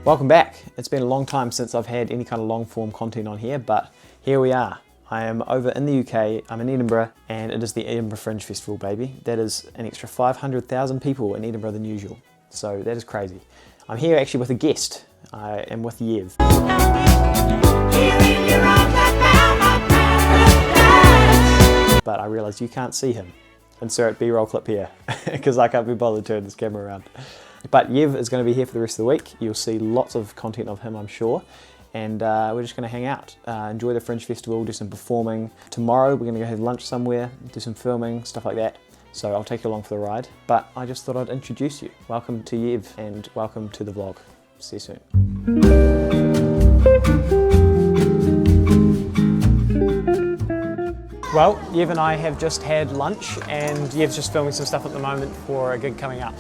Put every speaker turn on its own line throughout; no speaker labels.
Welcome back. It's been a long time since I've had any kind of long form content on here, but here we are. I am over in the UK, I'm in Edinburgh, and it is the Edinburgh Fringe Festival, baby. That is an extra 500,000 people in Edinburgh than usual, so that is crazy. I'm here actually with a guest. I am with Yev. But I realised you can't see him. Insert B-roll clip here, because I can't be bothered to turn this camera around. But Yev is going to be here for the rest of the week. You'll see lots of content of him, I'm sure. And we're just going to hang out, enjoy the Fringe Festival, do some performing. Tomorrow we're going to go have lunch somewhere, do some filming, stuff like that. So I'll take you along for the ride. But I just thought I'd introduce you. Welcome to Yev and welcome to the vlog. See you soon. Well, Yev and I have just had lunch and Yev's just filming some stuff at the moment for a gig coming up.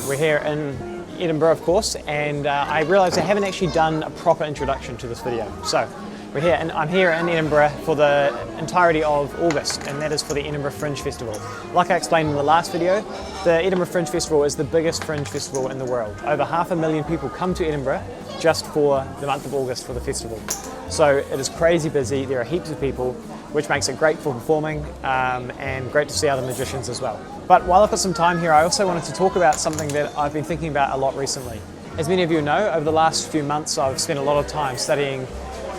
We're here in Edinburgh, of course, and I realised I haven't actually done a proper introduction to this video. So we're here, and I'm here in Edinburgh for the entirety of August, and that is for the Edinburgh Fringe Festival. Like I explained in the last video, the Edinburgh Fringe Festival is the biggest fringe festival in the world. Over 500,000 people come to Edinburgh just for the month of August for the festival. So it is crazy busy, there are heaps of people, which makes it great for performing and great to see other magicians as well. But while I've got some time here, I also wanted to talk about something that I've been thinking about a lot recently. As many of you know, over the last few months I've spent a lot of time studying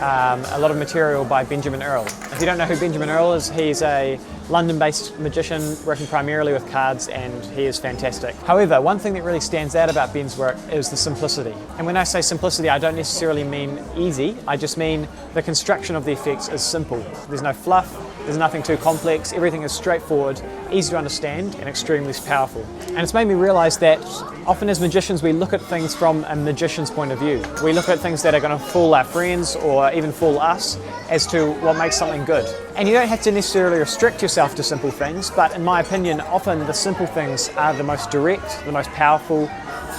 a lot of material by Benjamin Earl. If you don't know who Benjamin Earl is, he's a London-based magician working primarily with cards, and he is fantastic. However, one thing that really stands out about Ben's work is the simplicity. And when I say simplicity, I don't necessarily mean easy, I just mean the construction of the effects is simple. There's no fluff, there's nothing too complex, everything is straightforward, easy to understand, and extremely powerful. And it's made me realise that often as magicians we look at things from a magician's point of view. We look at things that are going to fool our friends or even fool us as to what makes something good. And you don't have to necessarily restrict yourself to simple things, but in my opinion, often the simple things are the most direct, the most powerful.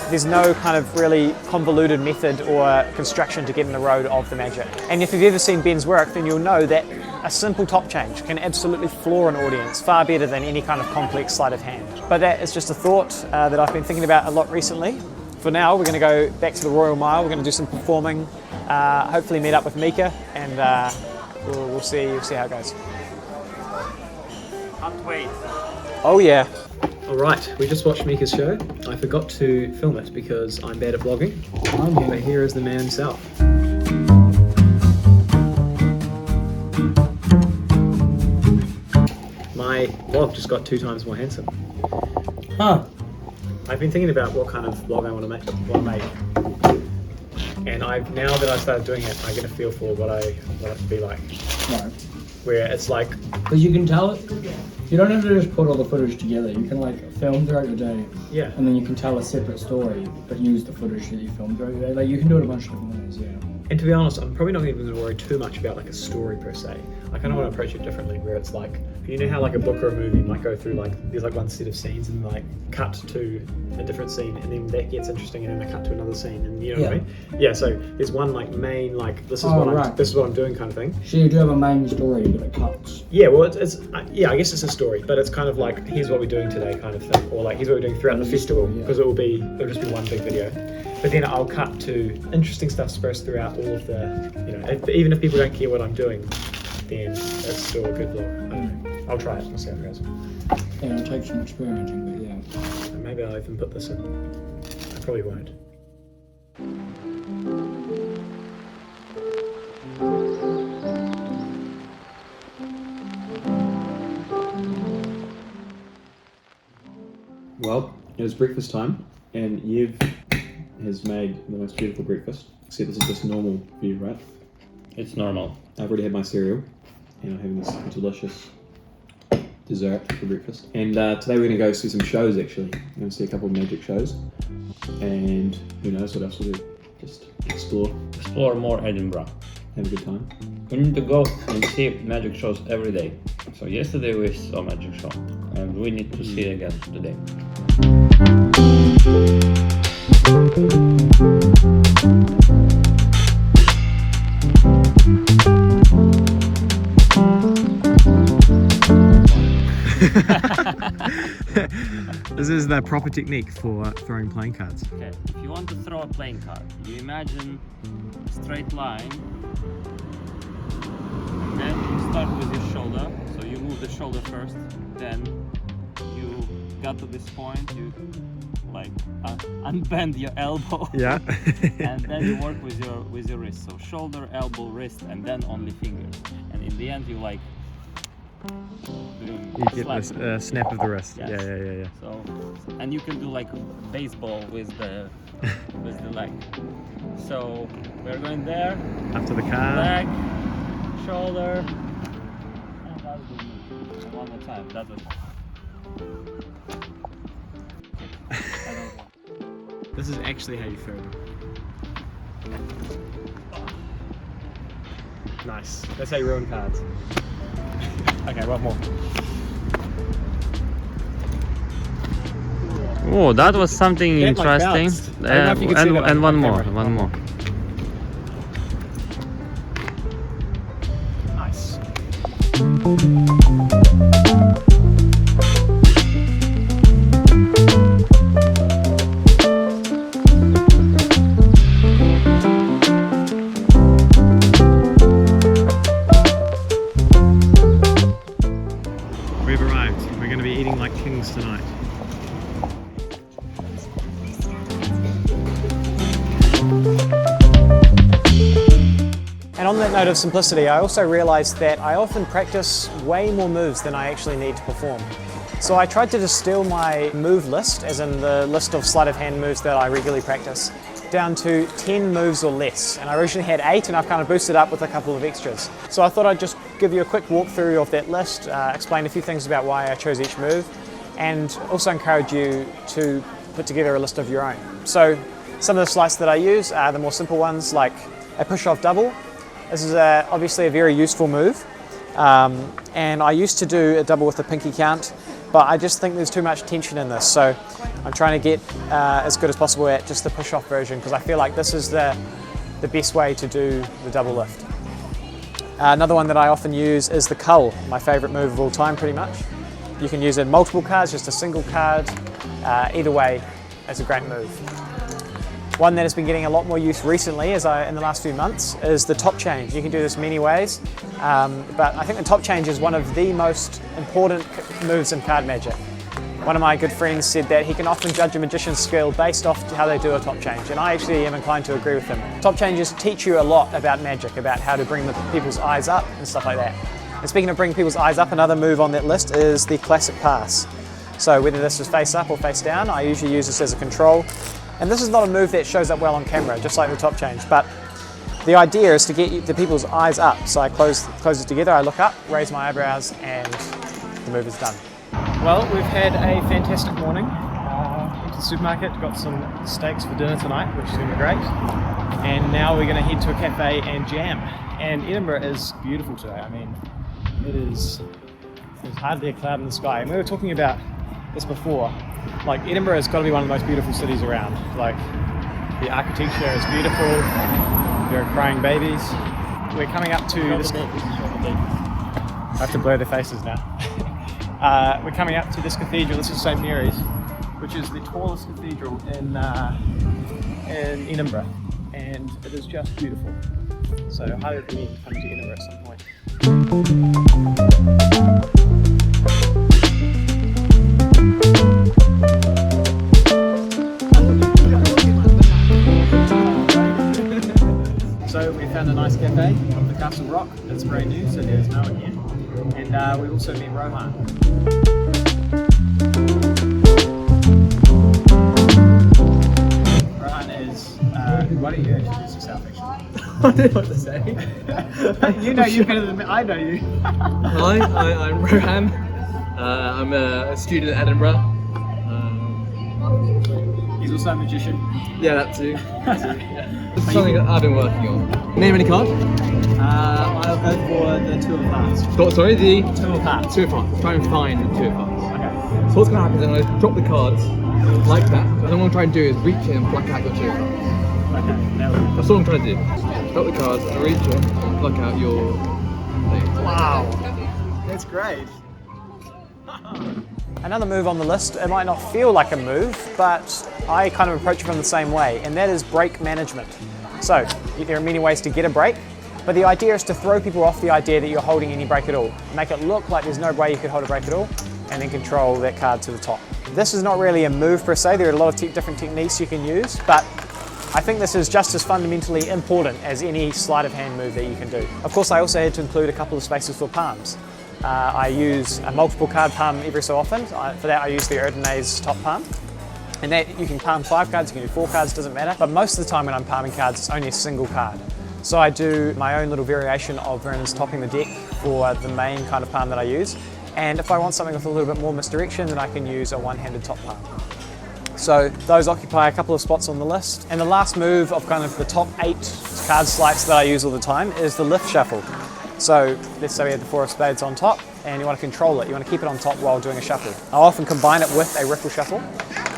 There's no kind of really convoluted method or construction to get in the road of the magic. And if you've ever seen Ben's work, then you'll know that a simple top change can absolutely floor an audience far better than any kind of complex sleight of hand. But that is just a thought that I've been thinking about a lot recently. For now, we're going to go back to the Royal Mile. We're going to do some performing, hopefully meet up with Mika, and we'll see how it goes.
Can't wait.
Oh yeah. Alright, we just watched Mika's show. I forgot to film it because I'm bad at vlogging, but here is the man himself. My vlog just got 2 times more handsome.
Huh.
I've been thinking about what kind of vlog I want to make. And now that I've started doing it, I get a feel for what I want it to be like.
Right.
Where it's like...
Because you can tell it, you don't have to just put all the footage together. You can like film throughout your day.
Yeah.
And then you can tell a separate story, but use the footage that you filmed throughout your day. Like you can do it a bunch of different ways, yeah.
And to be honest, I'm probably not even going to worry too much about like a story per se. I kind of want to approach it differently, where it's like, you know how like a book or a movie might go through like, there's like one set of scenes and like cut to a different scene, and then that gets interesting, and then they cut to another scene, and you know what I mean? Yeah. So there's one like main like this is what I'm doing kind of thing.
So you do have a main story, but it cuts.
Yeah. Well, it's I guess it's a story, but it's kind of like here's what we're doing today kind of thing, or like here's what we're doing throughout the festival, because it'll just be one big video. But then I'll cut to interesting stuff dispersed throughout all of the, you know, even if people don't care what I'm doing, then it's still a good vlog. I'll try it, we'll see how it goes.
Yeah, it'll take some experimenting, but yeah.
And maybe I'll even put this in. I probably won't. Well, it is breakfast time, and Yev has made the most beautiful breakfast. Except this is just normal for you, right?
It's normal.
I've already had my cereal, and I'm having this delicious dessert for breakfast. And today we're going to go see some shows, actually. We're going to see a couple of magic shows, and who knows what else we'll do. Just explore.
Explore more Edinburgh.
Have a good time.
We need to go and see magic shows every day. So yesterday we saw magic show, and we need to see it again today.
This is the proper technique for throwing playing cards.
Okay, if you want to throw a playing card, you imagine a straight line, and then you start with your shoulder. So you move the shoulder first, then you got to this point, you like unbend your elbow.
Yeah.
And then you work with your wrist. So shoulder, elbow, wrist, and then only fingers. And in the end, you like
You get this snap of the wrist.
Yes.
Yeah.
So, and you can do like baseball with the leg. So we're going there.
After the card.
Leg, shoulder, and that's the move. And one more time. That was.
This is actually how you throw them. Nice. That's how you ruin cards. Okay, one more.
Oh, that was something
That, like,
interesting.
bounced. I don't know if you can see that
And
on
one more,
camera.
one more.
Nice. We've arrived. We're going to be eating like kings tonight. And on that note of simplicity, I also realized that I often practice way more moves than I actually need to perform. So I tried to distill my move list, as in the list of sleight of hand moves that I regularly practice, down to 10 moves or less. And I originally had 8, and I've kind of boosted up with a couple of extras. So I thought I'd just give you a quick walkthrough of that list, explain a few things about why I chose each move, and also encourage you to put together a list of your own. So some of the sleights that I use are the more simple ones, like a push-off double. This is obviously a very useful move, and I used to do a double with a pinky count, but I just think there's too much tension in this, so I'm trying to get as good as possible at just the push-off version, because I feel like this is the best way to do the double lift. Another one that I often use is the cull, my favourite move of all time pretty much. You can use it in multiple cards, just a single card, either way, it's a great move. One that has been getting a lot more use recently, in the last few months, is the top change. You can do this many ways, but I think the top change is one of the most important moves in card magic. One of my good friends said that he can often judge a magician's skill based off how they do a top change, and I actually am inclined to agree with him. Top changes teach you a lot about magic, about how to bring people's eyes up and stuff like that. And speaking of bringing people's eyes up, another move on that list is the classic pass. So whether this is face up or face down, I usually use this as a control. And this is not a move that shows up well on camera, just like the top change, but the idea is to get the people's eyes up. So I close it together, I look up, raise my eyebrows, and the move is done. Well, we've had a fantastic morning. Went to the supermarket, got some steaks for dinner tonight, which is going to be great. And now we're going to head to a cafe and jam. And Edinburgh is beautiful today. I mean, there's hardly a cloud in the sky. And we were talking about this before. Like, Edinburgh has got to be one of the most beautiful cities around. Like, the architecture is beautiful. There are crying babies. We're coming up to this. I have to blur their faces now. We're coming up to this cathedral. This is St Mary's, which is the tallest cathedral in Edinburgh, and it is just beautiful. So I highly recommend coming to Edinburgh at some point. So we found a nice cafe on the Castle Rock. It's brand new, so there's no one here. And we also met Rohan. Rohan is, why don't you introduce yourself actually?
I don't know what to say.
You know you better than me, I know you.
Hi, I'm Rohan. I'm a student at Edinburgh.
He's also a magician.
Yeah, that too. This is something that I've been working on. Name any card?
I'll go for the Two of Hearts.
Sorry, the
Two of Hearts.
Two of Hearts. Try and find the Two of Hearts.
Okay.
So what's going to happen is I'm going to drop the cards like that. And what I'm going to try and do is reach in and pluck out your Two of Hearts.
Okay, now we
That's all I'm trying to do. Drop the cards, reach in and pluck out your thing.
Wow. That's great. Another move on the list, it might not feel like a move, but I kind of approach it from the same way, and that is break management. So, there are many ways to get a break, but the idea is to throw people off the idea that you're holding any break at all. Make it look like there's no way you could hold a break at all, and then control that card to the top. This is not really a move per se, there are a lot of different techniques you can use, but I think this is just as fundamentally important as any sleight of hand move that you can do. Of course, I also had to include a couple of spaces for palms. I use a multiple card palm every so often. For that I use the Edinburgh top palm. And that you can palm 5 cards, you can do 4 cards, doesn't matter. But most of the time when I'm palming cards, it's only a single card. So I do my own little variation of Vernon's topping the deck for the main kind of palm that I use. And if I want something with a little bit more misdirection, then I can use a one-handed top palm. So those occupy a couple of spots on the list. And the last move of kind of the top 8 card sleights that I use all the time is the lift shuffle. So let's say we have the 4 of spades on top and you want to control it. You want to keep it on top while doing a shuffle. I'll often combine it with a riffle shuffle,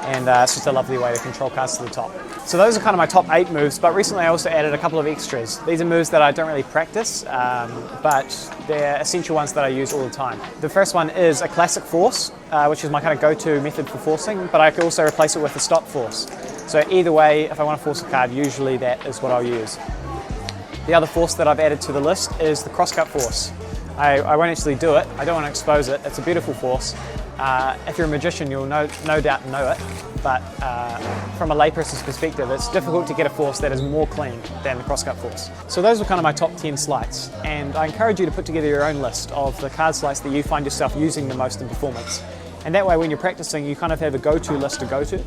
and it's just a lovely way to control cards to the top. So those are kind of my top 8 moves, but recently I also added a couple of extras. These are moves that I don't really practice, but they're essential ones that I use all the time. The first one is a classic force, which is my kind of go-to method for forcing, but I can also replace it with a stop force. So either way, if I want to force a card, usually that is what I'll use. The other force that I've added to the list is the cross-cut force. I won't actually do it, I don't want to expose it, it's a beautiful force. If you're a magician, you'll no doubt know it, but from a layperson's perspective, it's difficult to get a force that is more clean than the cross-cut force. So those are kind of my top 10 sleights, and I encourage you to put together your own list of the card sleights that you find yourself using the most in performance. And that way, when you're practicing, you kind of have a go-to list to go to.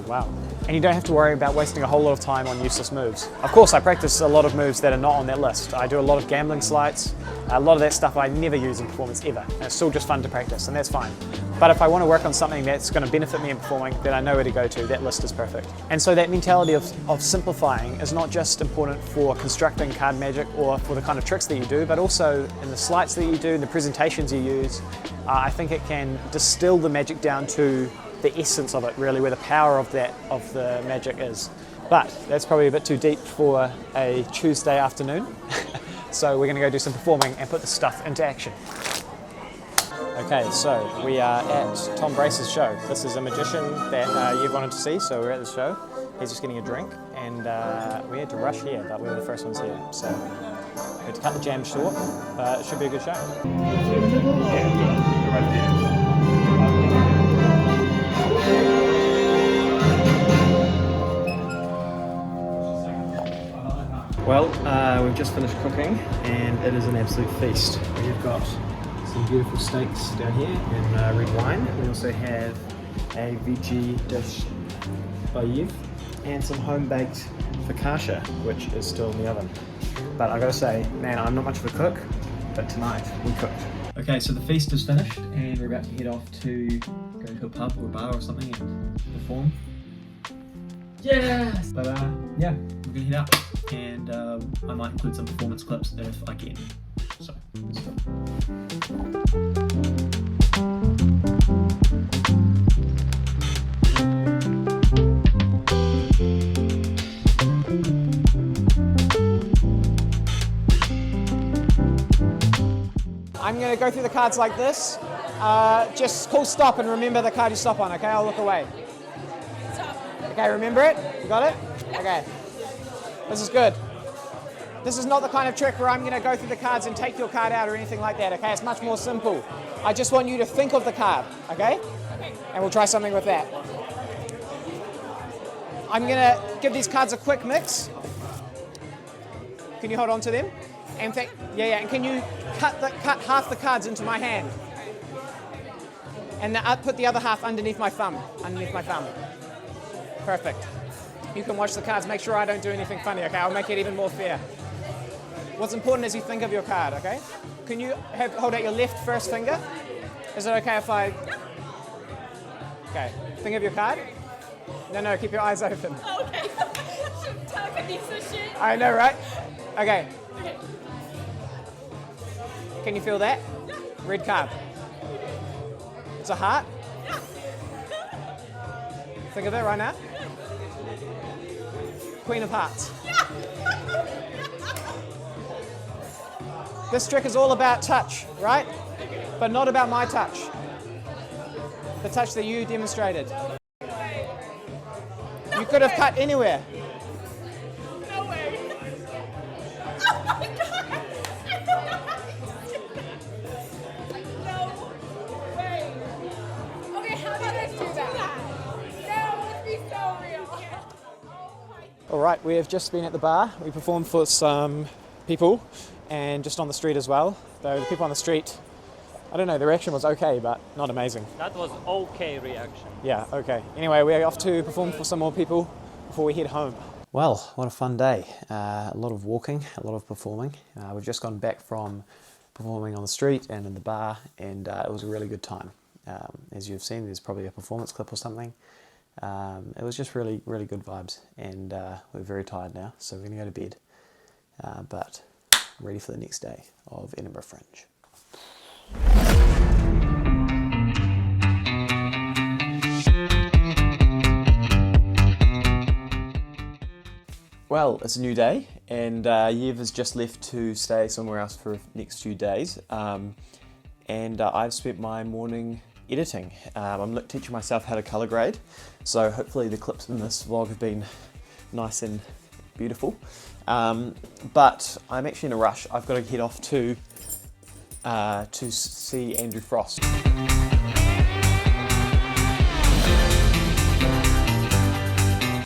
Wow. And you don't have to worry about wasting a whole lot of time on useless moves. Of course, I practice a lot of moves that are not on that list. I do a lot of gambling sleights. A lot of that stuff I never use in performance ever. And it's still just fun to practice, and that's fine. But if I want to work on something that's going to benefit me in performing, then I know where to go to. That list is perfect. And so that mentality of simplifying is not just important for constructing card magic or for the kind of tricks that you do, but also in the sleights that you do, in the presentations you use. I think it can distill the magic down to the essence of it, really, where the power of the magic is. But that's probably a bit too deep for a Tuesday afternoon. So we're going to go do some performing and put the stuff into action. Okay, so we are at Tom Brace's show. This is a magician that you've wanted to see, so we're at the show. He's just getting a drink, and we had to rush here, but we were the first ones here. So we had to cut the jam short, but it should be a good show. Well, we've just finished cooking and it is an absolute feast. We've got some beautiful steaks down here and red wine. We also have a veggie dish by Yev and some home-baked focaccia, which is still in the oven. But I gotta say, man, I'm not much of a cook, but tonight we cooked. Okay, so the feast is finished and we're about to head off to go to a pub or a bar or something and perform. Yes! But yeah, we're gonna head out and I might include some performance clips if I can. So, let's go. I'm going to go through the cards like this. Just call stop and remember the card you stop on, okay? I'll look away. Stop. Okay, remember it? You got it? Okay. This is good. This is not the kind of trick where I'm going to go through the cards and take your card out or anything like that, okay? It's much more simple. I just want you to think of the card, okay? Okay. And we'll try something with that. I'm going to give these cards a quick mix. Can you hold on to them? And and can you cut half the cards into my hand? And put the other half underneath my thumb. Perfect. You can watch the cards, make sure I don't do anything funny, okay? I'll make it even more fair. What's important is you think of your card, okay? Can you hold out your left first finger? Is it okay if I... Okay, think of your card. No, keep your eyes open.
Oh, okay. Telekinesis shit.
I know, right? Okay. Can you feel that?
Yeah.
Red card. It's a heart.
Yeah.
Think of it right now. Queen of Hearts.
Yeah.
This trick is all about touch, right? But not about my touch. The touch that you demonstrated. You could have cut anywhere.
No way. Oh my god. No way. Okay, how did I do that? No, let's be so real. Oh my.
All right, we have just been at the bar. We performed for some people and just on the street as well. Though the people on the street, I don't know, the reaction was okay, but not amazing.
That was okay reaction.
Yeah, okay. Anyway, we're off to perform for some more people before we head home. Well, what a fun day. A lot of walking, a lot of performing. We've just gone back from performing on the street and in the bar, and it was a really good time. As you've seen, there's probably a performance clip or something. It was just really, really good vibes, and we're very tired now, so we're going to go to bed. But ready for the next day of Edinburgh Fringe. Well, it's a new day, and Yev has just left to stay somewhere else for the next few days. And I've spent my morning editing. I'm teaching myself how to colour grade, so hopefully the clips in this vlog have been nice and beautiful. But I'm actually in a rush. I've got to head off to see Andrew Frost.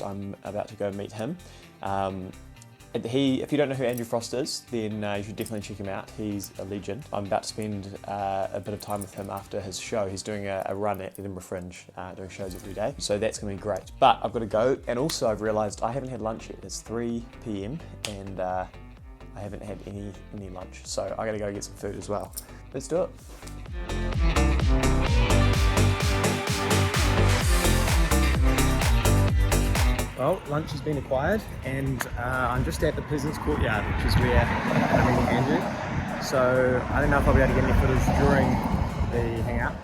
I'm about to go meet him. If you don't know who Andrew Frost is, then you should definitely check him out. He's a legend. I'm about to spend a bit of time with him after his show. He's doing a run at Edinburgh Fringe, doing shows every day. So that's going to be great. But I've got to go, and also I've realised I haven't had lunch yet. It's 3 p.m. and I haven't had any lunch. So I got to go get some food as well. Let's do it. Well, lunch has been acquired, and I'm just at the Peasants Courtyard, which is where I'm meeting Andrew. So I don't know if I'll be able to get any footage during the hangout,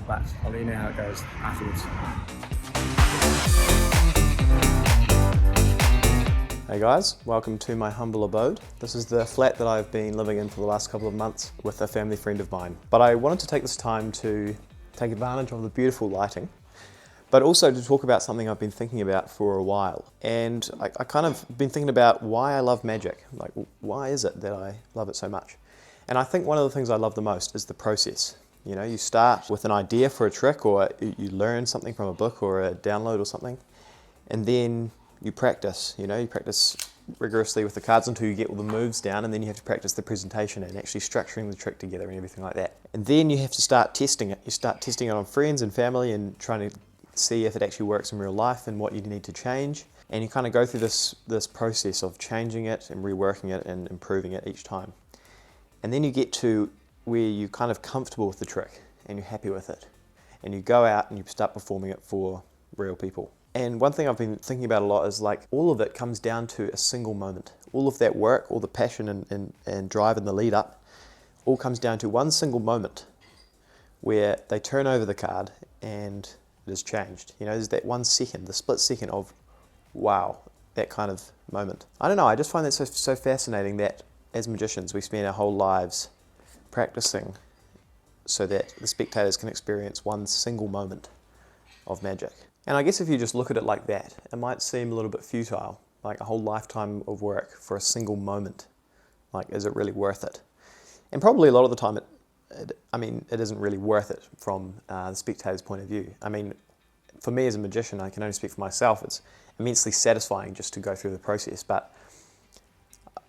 but I'll let you know how it goes afterwards. Hey guys, welcome to my humble abode. This is the flat that I've been living in for the last couple of months with a family friend of mine. But I wanted to take this time to take advantage of the beautiful lighting, but also to talk about something I've been thinking about for a while. And I kind of been thinking about why I love magic. Like, why is it that I love it so much? And I think one of the things I love the most is the process. You know, you start with an idea for a trick, or you learn something from a book or a download or something, and then you practice. You know, you practice rigorously with the cards until you get all the moves down, and then you have to practice the presentation and actually structuring the trick together and everything like that. And then you have to start testing it. You start testing it on friends and family and trying to see if it actually works in real life and what you need to change. And you kind of go through this process of changing it and reworking it and improving it each time. And then you get to where you're kind of comfortable with the trick and you're happy with it. And you go out and you start performing it for real people. And one thing I've been thinking about a lot is like all of it comes down to a single moment. All of that work, all the passion and drive and the lead up, all comes down to one single moment where they turn over the card and it has changed. You know, there's that 1 second, the split second of wow, that kind of moment. I don't know, I just find that so fascinating that as magicians we spend our whole lives practicing so that the spectators can experience one single moment of magic. And I guess if you just look at it like that, it might seem a little bit futile, like a whole lifetime of work for a single moment. Like, is it really worth it? And probably a lot of the time it isn't really worth it from the spectator's point of view. I mean, for me as a magician, I can only speak for myself, it's immensely satisfying just to go through the process, but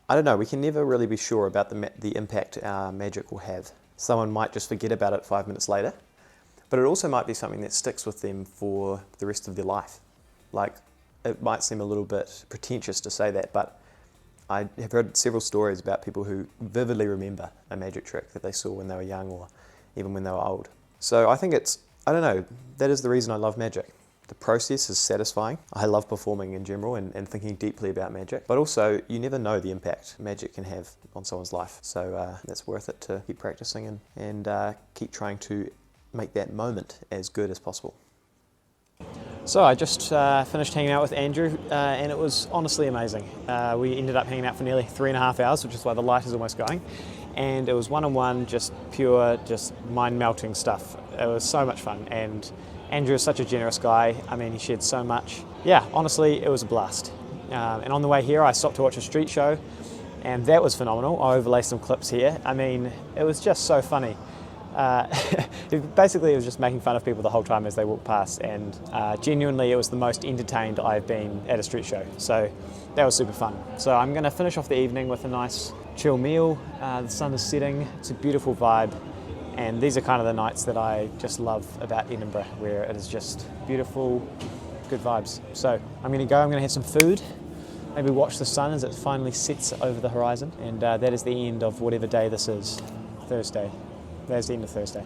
I don't know, we can never really be sure about the impact our magic will have. Someone might just forget about it 5 minutes later, but it also might be something that sticks with them for the rest of their life. Like, it might seem a little bit pretentious to say that, but I have heard several stories about people who vividly remember a magic trick that they saw when they were young or even when they were old. So I think I don't know, that is the reason I love magic. The process is satisfying. I love performing in general and thinking deeply about magic, but also you never know the impact magic can have on someone's life. So it's worth it to keep practicing and keep trying to make that moment as good as possible. So I just finished hanging out with Andrew and it was honestly amazing. We ended up hanging out for nearly 3.5 hours, which is why the light is almost going. And it was one-on-one, just pure, just mind-melting stuff. It was so much fun, and Andrew is such a generous guy. I mean, he shared so much. Yeah, honestly, it was a blast. And on the way here, I stopped to watch a street show, and that was phenomenal. I'll overlay some clips here. I mean, it was just so funny. Basically, it was just making fun of people the whole time as they walked past, and genuinely, it was the most entertained I've been at a street show. So that was super fun. So I'm going to finish off the evening with a nice chill meal. The sun is setting. It's a beautiful vibe, and these are kind of the nights that I just love about Edinburgh, where it is just beautiful, good vibes. So I'm going to go. I'm going to have some food. Maybe watch the sun as it finally sets over the horizon, and that is the end of whatever day this is. Thursday. There's the end of Thursday.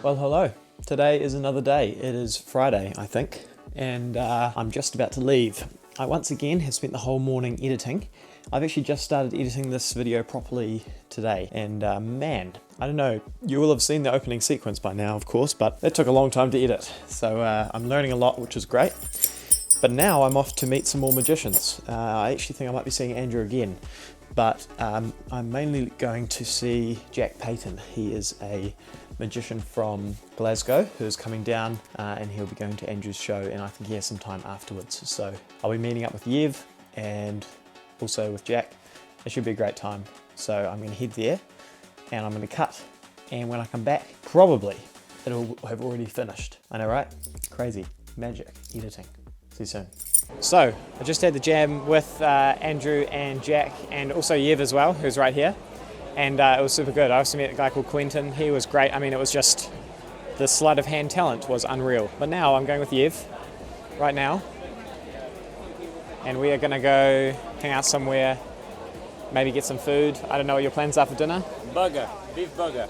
Well, hello. Today is another day. It is Friday, I think, and I'm just about to leave. I once again have spent the whole morning editing. I've actually just started editing this video properly today, and man, I don't know, you will have seen the opening sequence by now, of course, but it took a long time to edit, so I'm learning a lot, which is great. But now I'm off to meet some more magicians. I actually think I might be seeing Andrew again, but I'm mainly going to see Jack Payton. He is a magician from Glasgow who's coming down, and he'll be going to Andrew's show, and I think he has some time afterwards. So I'll be meeting up with Yev and also with Jack. It should be a great time. So I'm going to head there and I'm going to cut, and when I come back, probably it'll have already finished. I know, right? Crazy. Magic. Editing. See you soon. So I just had the jam with Andrew and Jack, and also Yev as well, who's right here, and it was super good. I also met a guy called Quentin. He was great. I mean, it was just, the sleight of hand talent was unreal. But now I'm going with Yev right now, and we are going to go hang out somewhere, maybe get some food. I don't know what your plans are for dinner.
Burger, beef burger.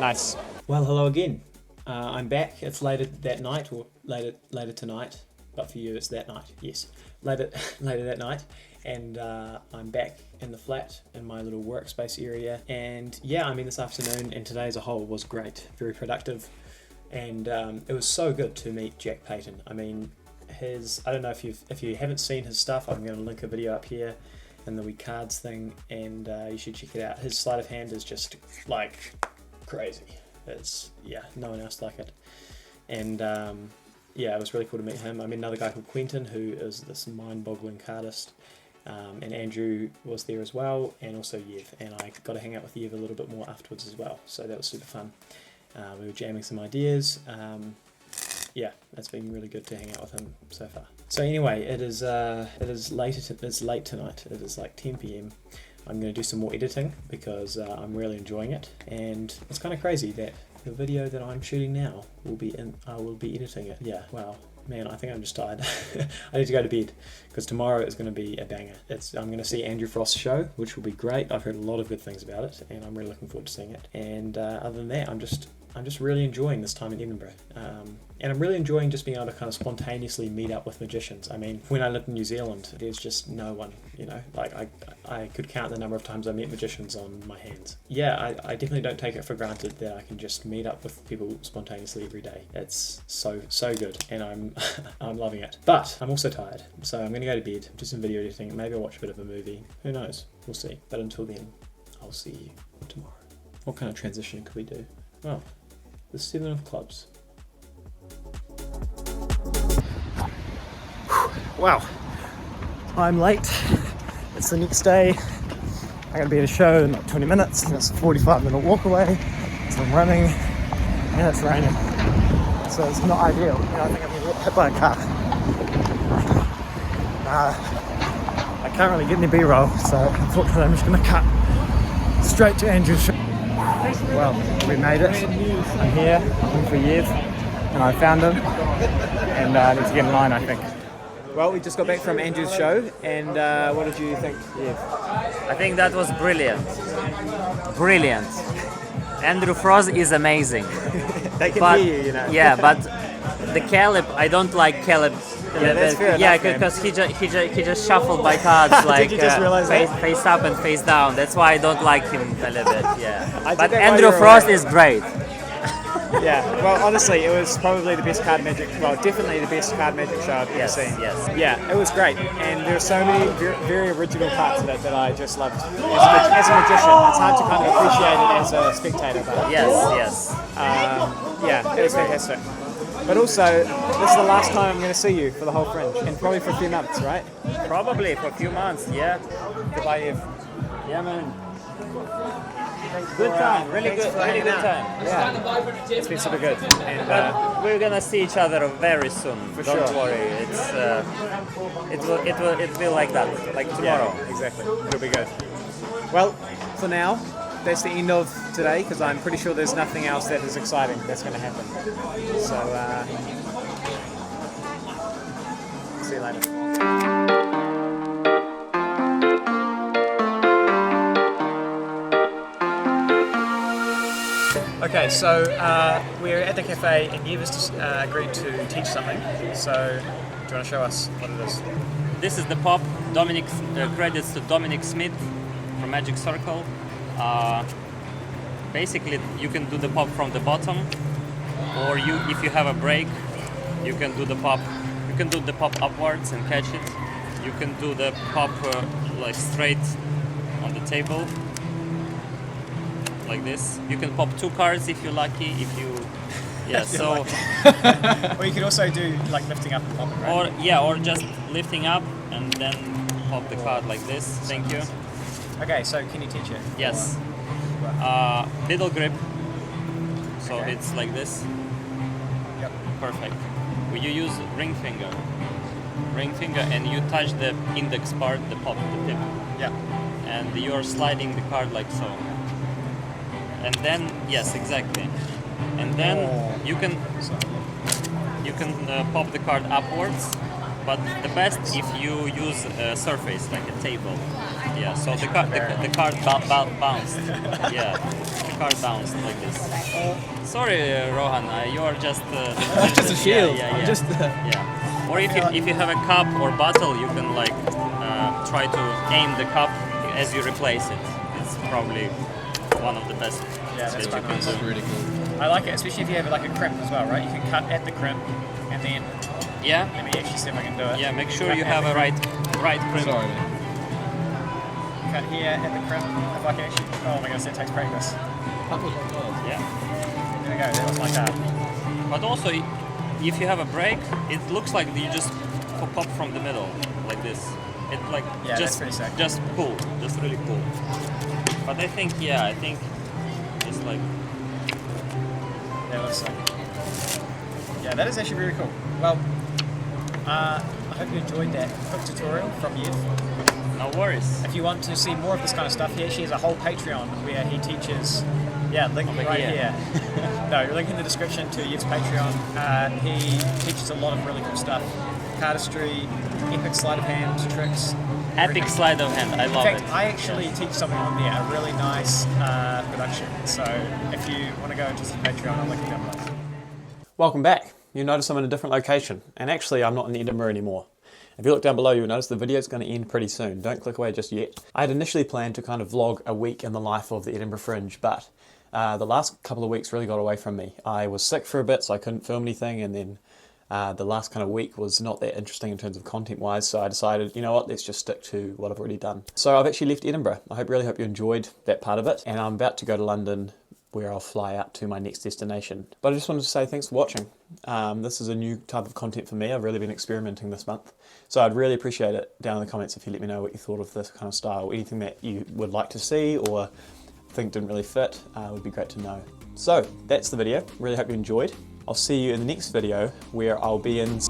Nice. Well, hello again. I'm back. It's later that night, or later tonight. But for you, it's that night. Yes, later that night, and I'm back in the flat in my little workspace area. And yeah, I mean, this afternoon and today as a whole was great, very productive, and it was so good to meet Jack Payton. I mean, I don't know if you haven't seen his stuff, I'm going to link a video up here in the wee cards thing, and you should check it out. His sleight of hand is just like crazy. It's, yeah, no one else like it, and yeah, it was really cool to meet him. I met another guy called Quentin, who is this mind-boggling cardist, and Andrew was there as well, and also Yev, and I got to hang out with Yev a little bit more afterwards as well, so that was super fun. We were jamming some ideas. Yeah, it's been really good to hang out with him so far. So anyway, it is late tonight. It is like 10 PM. I'm going to do some more editing because I'm really enjoying it, and it's kind of crazy that the video that I'm shooting now I will be editing it. Yeah, wow, man, I think I'm just tired. I need to go to bed because tomorrow is going to be a banger. I'm going to see Andrew Frost's show, which will be great. I've heard a lot of good things about it, and I'm really looking forward to seeing it. And other than that, I'm just really enjoying this time in Edinburgh. And I'm really enjoying just being able to kind of spontaneously meet up with magicians. I mean, when I lived in New Zealand, there's just no one, you know, like I could count the number of times I met magicians on my hands. Yeah, I definitely don't take it for granted that I can just meet up with people spontaneously every day. It's so good, and I'm loving it. But I'm also tired, so I'm going to go to bed, do some video editing, maybe I'll watch a bit of a movie. Who knows? We'll see. But until then, I'll see you tomorrow. What kind of transition could we do? Well, the 7 of clubs. Wow, I'm late. It's the next day. I'm going to be at a show in like 20 minutes, and it's a 45-minute walk away. So I'm running, and it's raining. So it's not ideal. You know, I think I'm going to get hit by a car. I can't really get any B-roll, so unfortunately I'm just going to cut straight to Andrew's show. Well, we made it. I'm here, looking for Yev, and I found him, and I need to get in line, I think. Well, we just got back from Andrew's show, and what did you think, Yev?
I think that was brilliant. Brilliant. Andrew Frost is amazing.
They can hear you, you know.
Yeah, but the Caleb, I don't like Caleb
Yeah, that's fair
Yeah,
enough, man.
because he just shuffled my cards like
you just realize that?
face up and face down. That's why I don't like him a little bit. Yeah.
I did
But
that while
Andrew
you were
Frost
away.
is great.
Yeah, well, honestly, it was probably the best card magic, well, definitely the best card magic show I've ever
Yes,
seen.
yes.
Yeah, it was great, and there were so many very original parts of it that I just loved. As a magician, it's hard to kind of appreciate it as a spectator, but
Yes.
yeah, it was fantastic. But also, this is the last time I'm going to see you for the whole Fringe, and probably for a few months, right?
Probably for a few months. Yeah.
Goodbye, Ev.
Yeah, man. Good time. Really good. Really good time.
Yeah, it's been super good, and
But we're gonna see each other very soon.
For
Don't
sure.
worry. It's it will like that, like tomorrow.
yeah, exactly. It'll be good. Well, for now, that's the end of today, because I'm pretty sure there's nothing else that is exciting that's going to happen. So, see you later. Okay, so we're at the cafe and Yev has just agreed to teach something. So, do you want to show us what it is?
This is the pop. Dominic credits to Dominic Smith from Magic Circle. Basically, you can do the pop from the bottom, or if you have a break, you can do the pop. You can do the pop upwards and catch it. You can do the pop like straight on the table, like this. You can pop 2 cards if you're lucky. If you, yeah. So,
Or you could also do like lifting up and popping, right?
or just lifting up and then pop the card like this. Thank you.
Okay, so can you teach it?
Yes. Middle grip. So
Okay.
it's like this.
Yep.
Perfect. Will you use ring finger? Ring finger, and you touch the index part, the pop, the tip,
Yeah.
and you're sliding the card like so. And then, yes, exactly. And then you can pop the card upwards. But the best if you use a surface like a table. Yeah. So the card bounced. Yeah. The card bounced like this. Sorry, Rohan. You are just
Just a shield.
Yeah.
I'm just
Yeah. Or if you have a cup or bottle, you can like try to aim the cup as you replace it. It's probably one of the best
Yeah, that's
that you
quite
can
nice.
do.
really cool.
I like it, especially if you have like a crimp as well, right? You can cut at the crimp and then
Yeah.
let me actually see if I can do it.
Yeah. Make sure
Cut
you
at
have
the
a right crimp.
Sorry, mate.
Cut here at the crimp. If I can actually, oh my gosh, that takes practice.
That was my card.
Yeah.
There we go. That was my card.
But also, if you have a break, it looks like you just pop from the middle, like this. It like
Yeah, that's
just
pretty sick.
just cool, just really cool. But I think it's like
That looks sick. Yeah, that is actually really cool. Well, I hope you enjoyed that quick tutorial from Yev.
no worries.
If you want to see more of this kind of stuff, he actually has a whole Patreon where he teaches. Yeah, link
Over
right
here.
here. No, link in the description to Yev's Patreon. He teaches a lot of really cool stuff. Cardistry, epic sleight of hand tricks.
Epic sleight of hand, I love
In fact,
it.
I actually teach something on there, a really nice production. So if you want to go into his Patreon, I'll link it down below. Welcome back. You'll notice I'm in a different location, and actually I'm not in Edinburgh anymore. If you look down below, you'll notice the video is going to end pretty soon. Don't click away just yet. I had initially planned to kind of vlog a week in the life of the Edinburgh Fringe, but the last couple of weeks really got away from me. I was sick for a bit, so I couldn't film anything, and then the last kind of week was not that interesting in terms of content-wise, so I decided, you know what, let's just stick to what I've already done. So I've actually left Edinburgh. I really hope you enjoyed that part of it, and I'm about to go to London, where I'll fly out to my next destination. But I just wanted to say thanks for watching. This is a new type of content for me. I've really been experimenting this month. So I'd really appreciate it down in the comments if you let me know what you thought of this kind of style, anything that you would like to see or think didn't really fit, would be great to know. So that's the video. Really hope you enjoyed. I'll see you in the next video where I'll be in